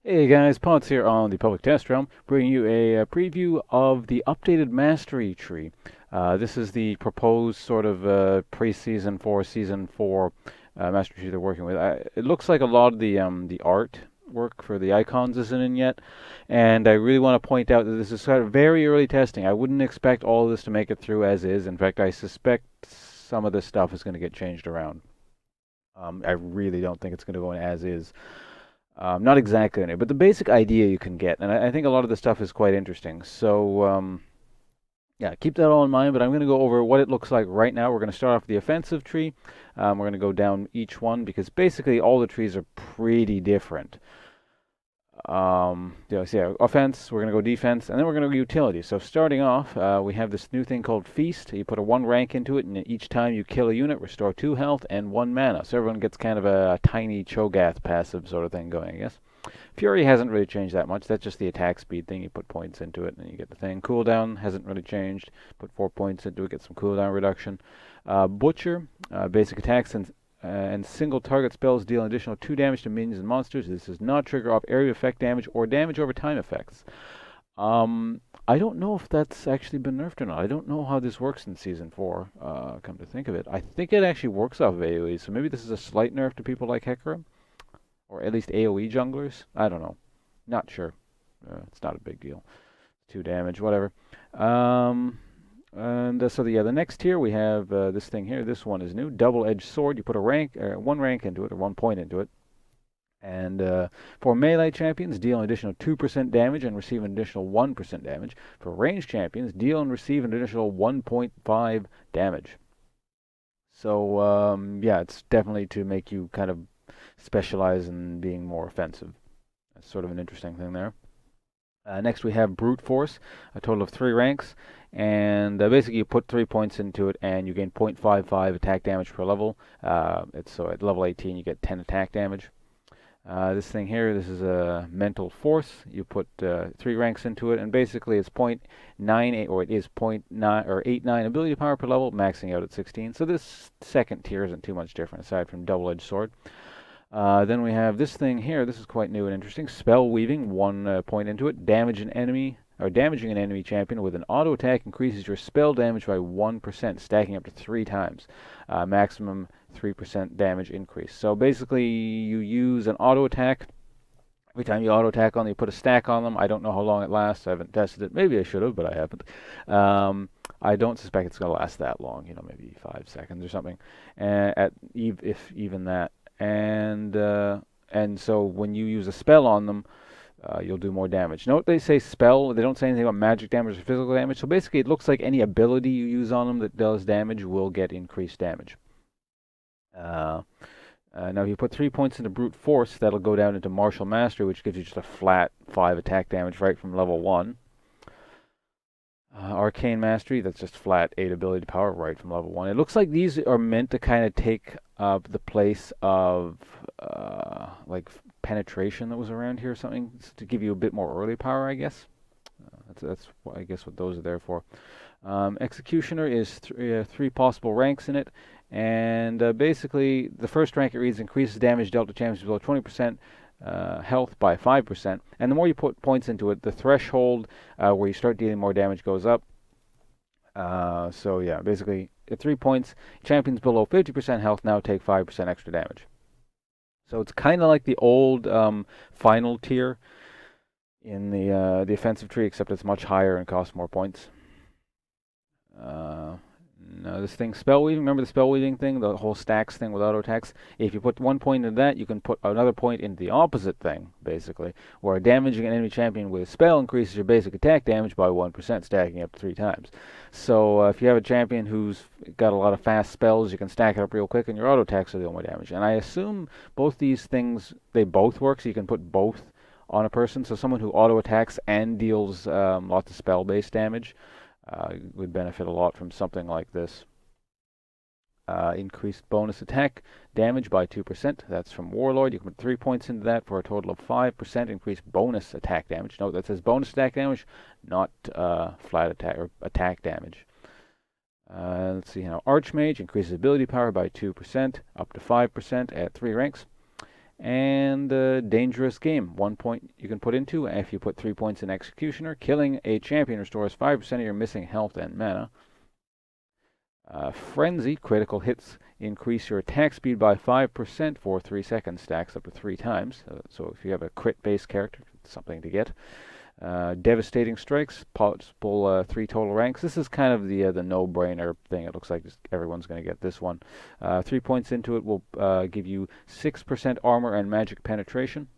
Hey guys, Ponce here on the Public Test Realm, bringing you a preview of the updated Mastery tree. This is the proposed sort of pre-season for Season 4 Mastery tree they're working with. It looks like a lot of the art work for the icons isn't in yet, and I really want to point out that this is sort of very early testing. I wouldn't expect all of this to make it through as is. In fact, I suspect some of this stuff is going to get changed around. I really don't think it's going to go in as is. Not exactly in it, but the basic idea you can get, and I think a lot of the stuff is quite interesting. So yeah, keep that all in mind. But I'm going to go over what it looks like right now. We're going to start off with the offensive tree. We're going to go down each one because basically all the trees are pretty different. So yeah, offense, we're going to go defense, and then we're going to go utility. So starting off, we have this new thing called Feast. You put a 1 rank into it, and each time you kill a unit, restore 2 health and 1 mana. So everyone gets kind of a tiny Cho'Gath passive sort of thing going, I guess. Fury hasn't really changed that much. That's just the attack speed thing. You put points into it, and you get the thing. Cooldown hasn't really changed. Put 4 points into it, get some cooldown reduction. Butcher, basic attacks and single target spells deal an additional 2 damage to minions and monsters. This does not trigger off area effect damage or damage over time effects. I don't know if that's actually been nerfed or not. I don't know how this works in Season 4, come to think of it. I think it actually works off of AoE, so maybe this is a slight nerf to people like Hecarim, or at least AoE junglers. I don't know. Not sure. It's not a big deal. 2 damage, whatever. The next tier we have this thing here. This one is new. Double-edged sword. You put a rank, 1 rank into it, or 1 point into it. And for melee champions, deal an additional 2% damage and receive an additional 1% damage. For ranged champions, deal and receive an additional 1.5 damage. So yeah, it's definitely to make you kind of specialize in being more offensive. That's sort of an interesting thing there. Next we have Brute Force, a total of 3 ranks, and basically you put 3 points into it and you gain 0.55 attack damage per level. So at level 18 you get 10 attack damage. This thing here, this is a Mental Force. You put 3 ranks into it, and basically it's 0.98, or it is 0.9 or 89 ability power per level, maxing out at 16. So this second tier isn't too much different aside from Double-Edged Sword. Then we have this thing here. This is quite new and interesting. Spell Weaving, 1 point into it. Damaging an enemy champion with an auto attack increases your spell damage by 1%, stacking up to 3 times. Maximum 3% damage increase. So basically, you use an auto attack. Every time you auto attack on them, you put a stack on them. I don't know how long it lasts. I haven't tested it. Maybe I should have, but I haven't. I don't suspect it's going to last that long. Maybe 5 seconds or something. If even that. And so when you use a spell on them, you'll do more damage. Note they say spell. They don't say anything about magic damage or physical damage. So basically, it looks like any ability you use on them that does damage will get increased damage. Now, if you put 3 points into Brute Force, that'll go down into Martial Mastery, which gives you just a flat 5 attack damage right from level 1. Arcane Mastery, that's just flat 8 ability power right from level 1. It looks like these are meant to kind of take up the place of like Penetration that was around here or something, to give you a bit more early power, I guess. That's what, I guess what those are there for. Executioner is 3 possible ranks in it, and basically the first rank it reads increases damage dealt to champions below 20% health by 5%, and the more you put points into it, the threshold where you start dealing more damage goes up. So yeah, basically at 3 points, champions below 50% health now take 5% extra damage. So it's kind of like the old final tier in the offensive tree, except it's much higher and costs more points. No, this thing, spell weaving. Remember the spell weaving thing, the whole stacks thing with auto attacks? If you put 1 point into that, you can put another point into the opposite thing, basically, where damaging an enemy champion with a spell increases your basic attack damage by 1%, stacking up to 3 times. So if you have a champion who's got a lot of fast spells, you can stack it up real quick, and your auto attacks will deal more damage. And I assume both these things, they both work, so you can put both on a person. So someone who auto attacks and deals lots of spell-based damage would benefit a lot from something like this. Increased bonus attack damage by 2%. That's from Warlord. You can put 3 points into that for a total of 5% increased bonus attack damage. Note that says bonus attack damage, not flat attack or attack damage. Let's see now. Archmage increases ability power by 2%, up to 5% at 3 ranks. And Dangerous Game, 1 point you can put into. If you put 3 points in Executioner, killing a champion restores 5% of your missing health and mana. Frenzy, critical hits increase your attack speed by 5% for 3 seconds, stacks up to 3 times. So if you have a crit-based character, it's something to get. Devastating Strikes, possible 3 total ranks. This is kind of the no-brainer thing. It looks like just everyone's going to get this one. 3 points into it will give you 6% armor and magic penetration.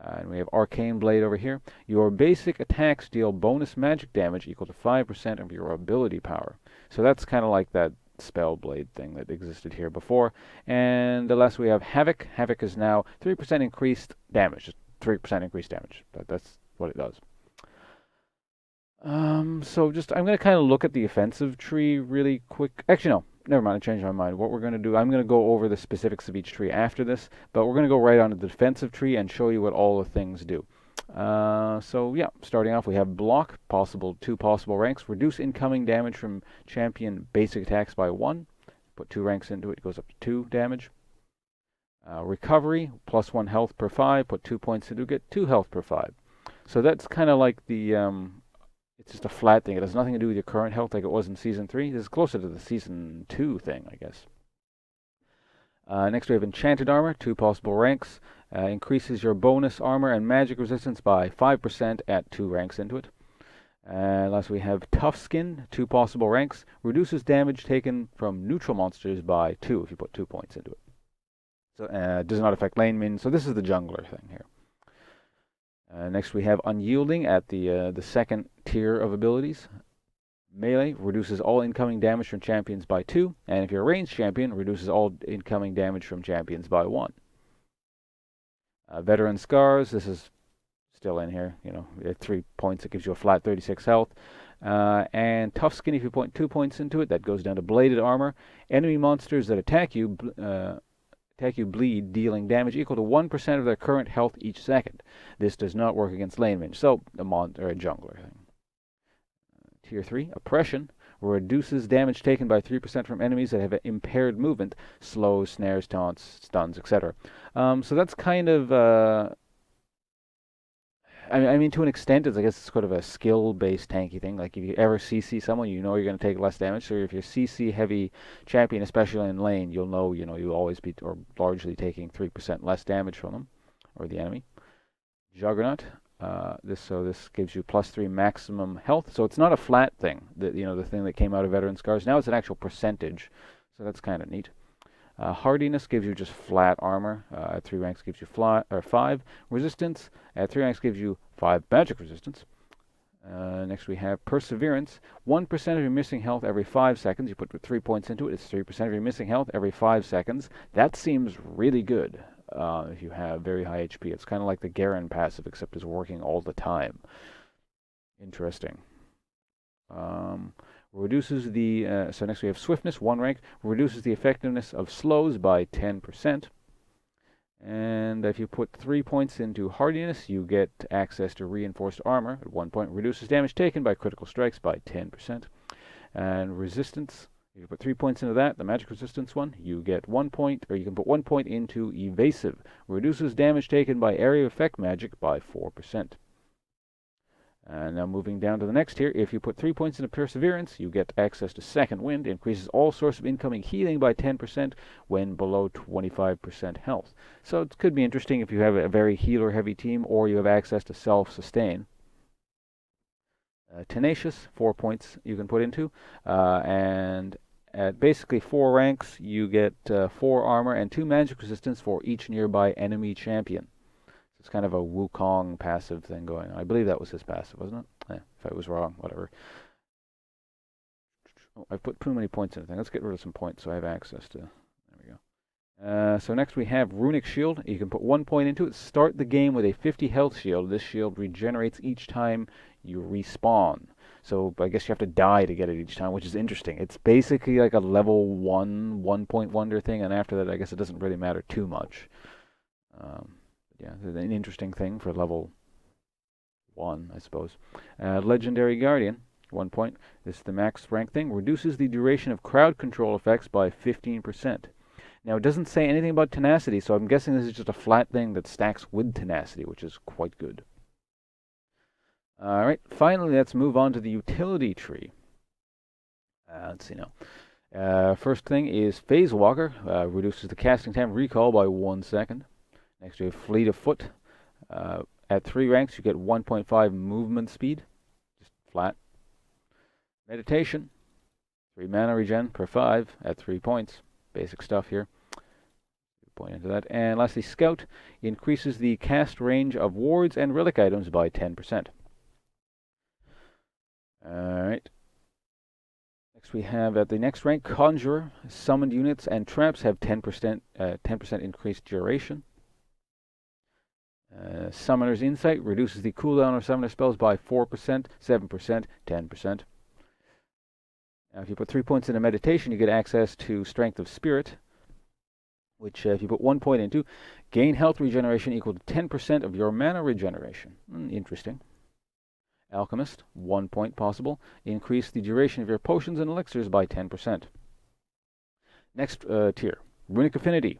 And we have Arcane Blade over here. Your basic attacks deal bonus magic damage equal to 5% of your ability power. So that's kind of like that Spell Blade thing that existed here before. And the last we have Havoc. Havoc is now 3% increased damage. Just 3% increased damage. That's what it does. So I'm going to kind of look at the offensive tree really quick. Actually, no. Never mind, I changed my mind. What we're going to do, I'm going to go over the specifics of each tree after this, but we're going to go right on to the defensive tree and show you what all the things do. So yeah, starting off, we have Block, two possible ranks. Reduce incoming damage from champion basic attacks by 1. Put 2 ranks into it, it goes up to 2 damage. Recovery, +1 health per 5. Put 2 points into it, get 2 health per 5. So that's kind of like the... it's just a flat thing. It has nothing to do with your current health like it was in Season 3. This is closer to the Season 2 thing, I guess. Next we have Enchanted Armor, 2 possible ranks. Increases your bonus armor and magic resistance by 5% at 2 ranks into it. Last we have Tough Skin, 2 possible ranks. Reduces damage taken from neutral monsters by 2 if you put 2 points into it. So does not affect lane min. So this is the jungler thing here. Next we have Unyielding at the second tier of abilities. Melee reduces all incoming damage from champions by 2, and if you're a ranged champion, reduces all incoming damage from champions by 1. Veteran Scars, this is still in here, at 3 points it gives you a flat 36 health. And Tough Skin, if you put 2 points into it, that goes down to Bladed Armor. Enemy monsters that attack you bleed, dealing damage equal to 1% of their current health each second. This does not work against lane mage, so a jungler thing. Tier 3, Oppression, reduces damage taken by 3% from enemies that have impaired movement, slows, snares, taunts, stuns, etc. So that's kind of, I mean, to an extent, I guess it's sort of a skill-based tanky thing. Like if you ever CC someone, you know you're going to take less damage. So if you're CC-heavy champion, especially in lane, you'll know, you'll always be, or largely taking 3% less damage from them, or the enemy. Juggernaut. This gives you +3 maximum health. So it's not a flat thing, the thing that came out of Veteran Scars. Now it's an actual percentage, so that's kind of neat. Hardiness gives you just flat armor. At 3 ranks gives you 5 resistance. At 3 ranks gives you 5 magic resistance. Next we have Perseverance. 1% of your missing health every 5 seconds. You put 3 points into it. It's 3% of your missing health every 5 seconds. That seems really good. If you have very high HP. It's kind of like the Garen passive, except it's working all the time. Interesting. Reduces the... so next we have Swiftness, 1 rank. Reduces the effectiveness of slows by 10%. And if you put 3 points into Hardiness, you get access to Reinforced Armor at 1 point. Reduces damage taken by critical strikes by 10%. And Resistance... If you put 3 points into that, the magic resistance one, you get 1 point, or you can put 1 point into Evasive. Reduces damage taken by area effect magic by 4%. And now moving down to the next tier, if you put 3 points into Perseverance, you get access to Second Wind. Increases all source of incoming healing by 10% when below 25% health. So it could be interesting if you have a very healer-heavy team, or you have access to self-sustain. Tenacious, 4 points you can put into, and at basically 4 ranks, you get 4 armor and 2 magic resistance for each nearby enemy champion. So it's kind of a Wukong passive thing going on. I believe that was his passive, wasn't it? If I was wrong, whatever. Oh, I put too many points in the thing. Let's get rid of some points so I have access to... There we go. So next we have Runic Shield. You can put 1 point into it. Start the game with a 50 health shield. This shield regenerates each time you respawn. So I guess you have to die to get it each time, which is interesting. It's basically like a level 1 point wonder thing, and after that I guess it doesn't really matter too much. Yeah, an interesting thing for level 1, I suppose. Legendary Guardian, 1 point. This is the max rank thing. Reduces the duration of crowd control effects by 15%. Now, it doesn't say anything about tenacity, so I'm guessing this is just a flat thing that stacks with tenacity, which is quite good. All right, finally, let's move on to the utility tree. Let's see now. First thing is Phase Walker, reduces the casting time recall by 1 second. Next, we have Fleet of Foot. At 3 ranks, you get 1.5 movement speed, just flat. Meditation, 3 mana regen per 5 at 3 points. Basic stuff here. Point into that. And lastly, Scout increases the cast range of wards and relic items by 10%. Alright. Next we have at the next rank, Conjurer. Summoned units and traps have 10% increased duration. Summoner's Insight reduces the cooldown of summoner spells by 4%, 7%, 10%. Now, if you put 3 points into Meditation, you get access to Strength of Spirit, which if you put 1 point into, gain health regeneration equal to 10% of your mana regeneration. Interesting. Alchemist, 1 point possible. Increase the duration of your potions and elixirs by 10%. Next tier, Runic Affinity.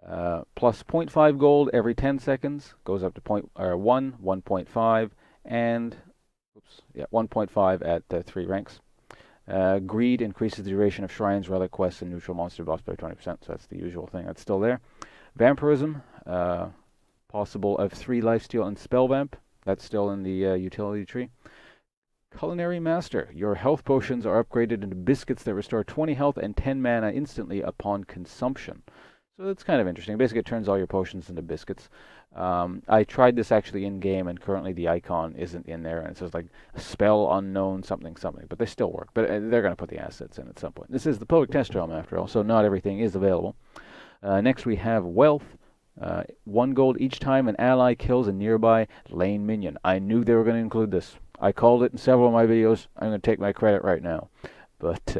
Plus 0.5 gold every 10 seconds, goes up to 1, 1.5, and 1.5 at 3 ranks. Greed increases the duration of shrines, relic quests, and neutral monster buffs by 20%, so that's the usual thing. That's still there. Vampirism, possible of 3 lifesteal and spell vamp. That's still in the utility tree. Culinary Master, your health potions are upgraded into biscuits that restore 20 health and 10 mana instantly upon consumption. So that's kind of interesting. Basically, it turns all your potions into biscuits. I tried this actually in game, and currently the icon isn't in there, and it says like spell unknown something something, but they still work. But they're going to put the assets in at some point. This is the public test realm after all, so not everything is available. Next we have Wealth. 1 gold each time an ally kills a nearby lane minion. I knew they were going to include this. I called it in several of my videos. I'm going to take my credit right now. But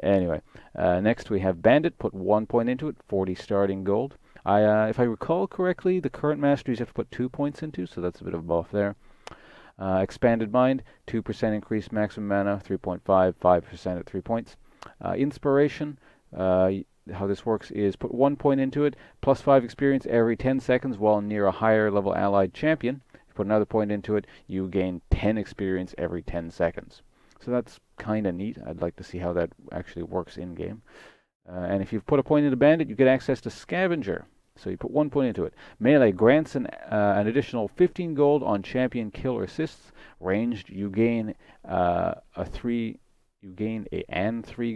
anyway, next we have Bandit. Put 1 point into it, 40 starting gold. If I recall correctly, the current masteries have to put 2 points into, so that's a bit of a buff there. Expanded Mind, 2% increased maximum mana, 3.5, 5% at 3 points. Inspiration, how this works is put 1 point into it, plus 5 experience every 10 seconds while near a higher level allied champion. If you put another point into it, you gain 10 experience every 10 seconds. So that's kind of neat. I'd like to see how that actually works in-game. And if you put a point into Bandit, you get access to Scavenger. So you put 1 point into it. Melee grants an additional 15 gold on champion kill or assists. Ranged, you gain three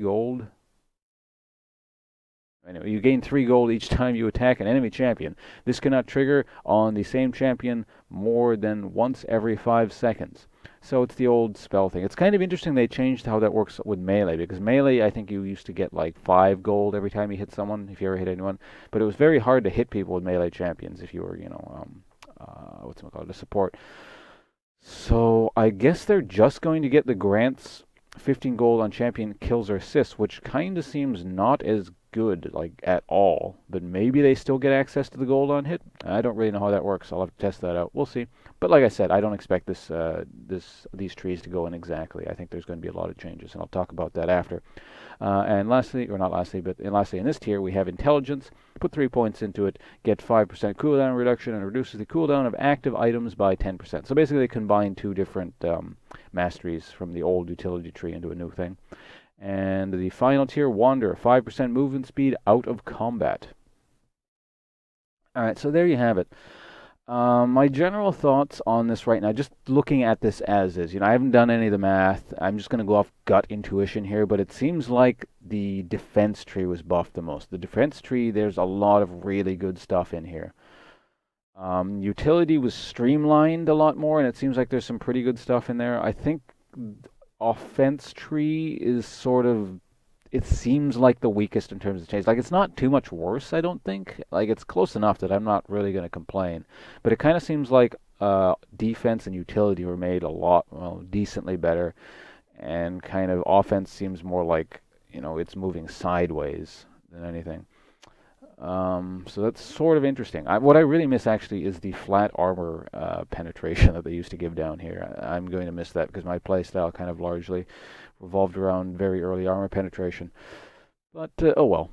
gold. Anyway, you gain 3 gold each time you attack an enemy champion. This cannot trigger on the same champion more than once every 5 seconds. So it's the old spell thing. It's kind of interesting they changed how that works with melee, because melee, I think you used to get like 5 gold every time you hit someone, if you ever hit anyone. But it was very hard to hit people with melee champions if you were, a support. So I guess they're just going to get the grants 15 gold on champion kills or assists, which kind of seems not as good, like, at all. But maybe they still get access to the gold on hit. I don't really know how that works. I'll have to test that out. We'll see. But like I said, I don't expect these trees to go in exactly. I think there's going to be a lot of changes, and I'll talk about that after. And lastly, or not lastly, but lastly in this tier, we have Intelligence. Put 3 points into it, get 5% cooldown reduction, and reduces the cooldown of active items by 10%. So basically, they combine 2 different masteries from the old utility tree into a new thing. And the final tier, Wander, 5% movement speed out of combat. Alright, so there you have it. My general thoughts on this right now, just looking at this as is, I haven't done any of the math. I'm just going to go off gut intuition here, but it seems like the defense tree was buffed the most. The defense tree, there's a lot of really good stuff in here. Utility was streamlined a lot more, and it seems like there's some pretty good stuff in there. I think offense tree is sort of, it seems like the weakest in terms of change. Like, it's not too much worse, I don't think. Like, it's close enough that I'm not really going to complain. But it kind of seems like defense and utility were made a lot, decently better. And kind of offense seems more like, it's moving sideways than anything. So that's sort of interesting. What I really miss actually is the flat armor penetration that they used to give down here. I'm going to miss that because my playstyle kind of largely revolved around very early armor penetration. But, oh well.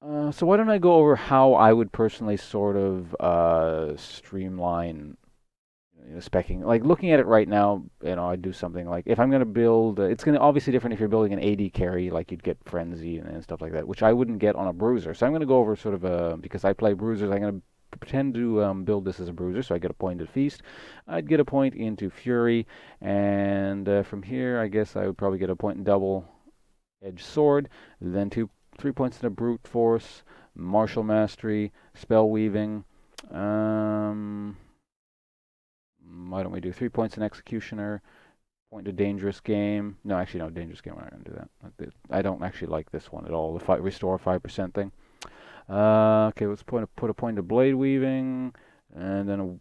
So why don't I go over how I would personally sort of streamline specking. Like looking at it right now, I'd do something like if I'm going to build, it's going to obviously different if you're building an AD carry, like you'd get Frenzy and stuff like that, which I wouldn't get on a Bruiser. So I'm going to go over sort of because I play Bruisers, I'm going to pretend to build this as a Bruiser, so I get a point at Feast. I'd get a point into Fury, and from here, I guess I would probably get a point in Double Edge Sword, then 3 points in a Brute Force, Martial Mastery, Spell Weaving. Um, why don't we do 3 points in Executioner, point to Dangerous Game? No, actually, no, Dangerous Game, we're not going to do that. I don't actually like this one at all, the restore 5% thing. Okay, let's put a point to Blade Weaving, and then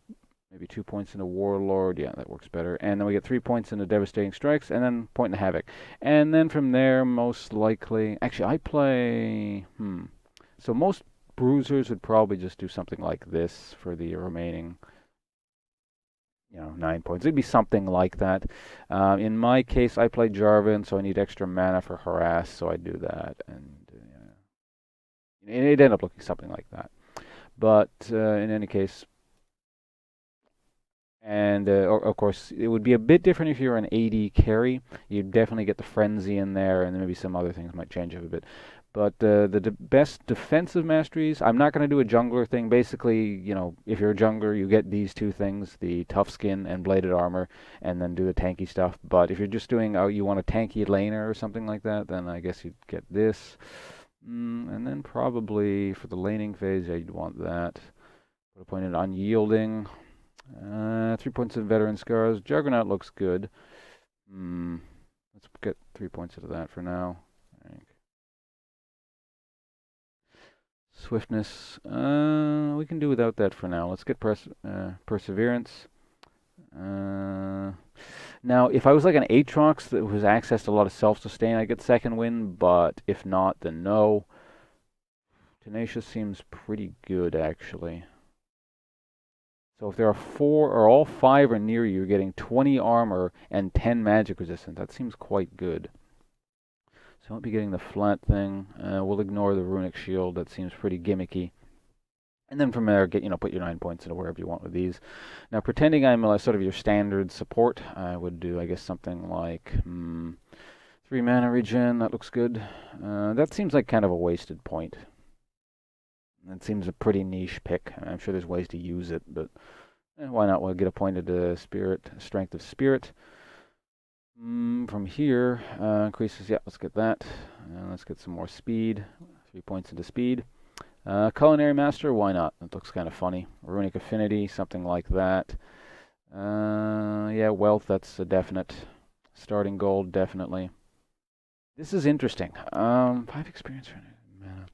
maybe 2 points into Warlord. Yeah, that works better. And then we get 3 points into Devastating Strikes, and then point into Havoc. And then from there, most likely... Actually, I play... So most Bruisers would probably just do something like this for the remaining 9 points. It'd be something like that. In my case, I play Jarvan, so I need extra mana for Harass, so I do that. And it'd end up looking something like that. But in any case, and of course, it would be a bit different if you're an AD carry. You'd definitely get the Frenzy in there, and maybe some other things might change up a bit. But the best defensive masteries, I'm not going to do a jungler thing. Basically, if you're a jungler, you get these two things, the tough skin and bladed armor, and then do the tanky stuff. But if you're just doing, you want a tanky laner or something like that, then I guess you'd get this. And then probably for the laning phase, yeah, you'd want that. Put a point in Unyielding. 3 points in Veteran Scars. Juggernaut looks good. Let's get 3 points into that for now. Swiftness. We can do without that for now. Let's get Perseverance. Now, if I was like an Aatrox that was accessed a lot of self-sustain, I'd get second win, but if not, then no. Tenacious seems pretty good, actually. So if there are 4 or all 5 are near you, you're getting 20 armor and 10 magic resistance. That seems quite good. So I won't be getting the flat thing. We'll ignore the runic shield. That seems pretty gimmicky. And then from there, put your 9 points into wherever you want with these. Now, pretending I'm sort of your standard support, I would do, I guess, something like 3 mana regen. That looks good. That seems like kind of a wasted point. That seems a pretty niche pick. I'm sure there's ways to use it, but why not? We'll get a point into Strength of Spirit. From here, increases, yeah, let's get that. Let's get some more speed. 3 points into speed. Culinary Master, why not? That looks kind of funny. Runic Affinity, something like that. Yeah, Wealth, that's a definite. Starting Gold, definitely. This is interesting. 5 experience for mana.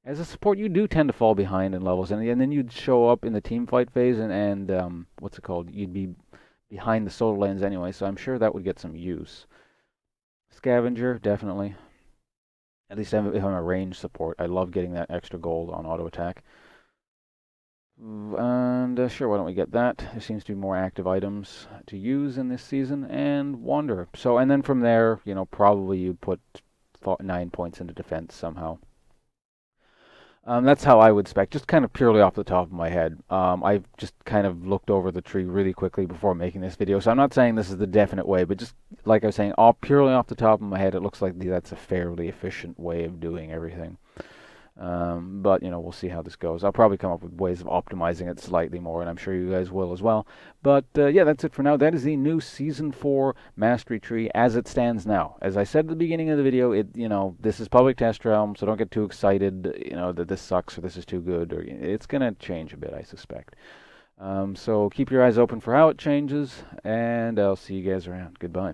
As a support, you do tend to fall behind in levels, and then you'd show up in the team fight phase, and what's it called? You'd be behind the solar lanes anyway, so I'm sure that would get some use. Scavenger, definitely. At least if I'm a range support, I love getting that extra gold on auto attack. And sure, why don't we get that? There seems to be more active items to use in this season, and Wanderer. So, and then from there, probably you put 9 points into defense somehow. That's how I would spec, just kind of purely off the top of my head. I've just kind of looked over the tree really quickly before making this video, so I'm not saying this is the definite way, but just like I was saying, purely off the top of my head, it looks like that's a fairly efficient way of doing everything. But we'll see how this goes. I'll probably come up with ways of optimizing it slightly more, and I'm sure you guys will as well. But yeah, that's it for now. That is the new Season 4 Mastery Tree as it stands now. As I said at the beginning of the video, this is public test realm, so don't get too excited, that this sucks or this is too good. Or it's going to change a bit, I suspect. So keep your eyes open for how it changes, and I'll see you guys around. Goodbye.